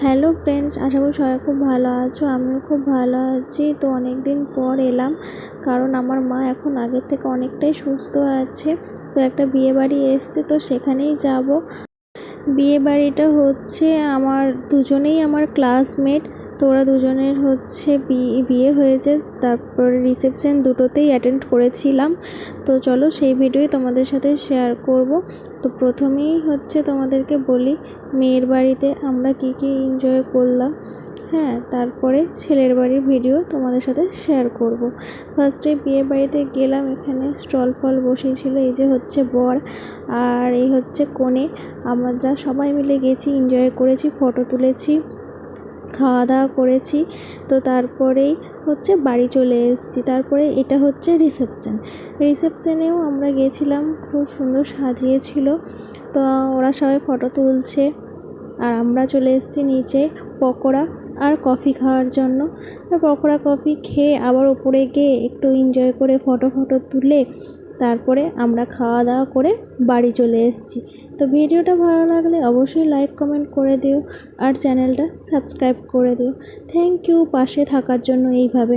Hello friends, আশা করি সবাই খুব ভালো আছো। আমিও খুব ভালো আছি। তো অনেক দিন পর এলাম, কারণ আমার মা এখন আগের থেকে অনেকটাই সুস্থ আছে। তো একটা বিয়েবাড়ি এসছে, তো সেখানেই যাব। বিয়েবাড়িটা হচ্ছে দুজনেই আমার ক্লাসমেট। তো ওরা দুজনের হচ্ছে বিয়ে হয়েছে, তারপরে রিসেপশন দুটোতেই অ্যাটেন্ড করেছিলাম। তো চলো সেই ভিডিওই তোমাদের সাথে শেয়ার করব। তো প্রথমেই হচ্ছে তোমাদেরকে বলি মেয়ের বাড়িতে আমরা কী কী এনজয় করলাম। হ্যাঁ, তারপরে ছেলের বাড়ির ভিডিও তোমাদের সাথে শেয়ার করব। ফার্স্টে বিয়ে বাড়িতে গেলাম, এখানে স্টল ফল বসেছিল। এই যে হচ্ছে বর আর এই হচ্ছে কনে। আমরা সবাই মিলে গেছি, এনজয় করেছি, ফটো তুলেছি, খাওয়া দাওয়া করেছি। তো তারপরেই হচ্ছে বাড়ি চলে এসেছি। তারপরে এটা হচ্ছে রিসেপশনেও আমরা গেছিলাম, খুব সুন্দর সাজিয়েছিল। তো ওরা সবাই ফটো তুলছে আর আমরা চলে এসেছি নিচে পকোড়া আর কফি খাওয়ার জন্য। পকোড়া কফি খেয়ে আবার উপরে গিয়ে একটু এনজয় করে ফটো তুলে তারপরে আমরা খাওয়া দাওয়া করে বাড়ি চলে এসেছি। তো ভিডিওটা ভালো লাগলে অবশ্যই লাইক কমেন্ট করে দিও আর চ্যানেলটা সাবস্ক্রাইব করে দিও। থ্যাংক ইউ পাশে থাকার জন্য এইভাবে।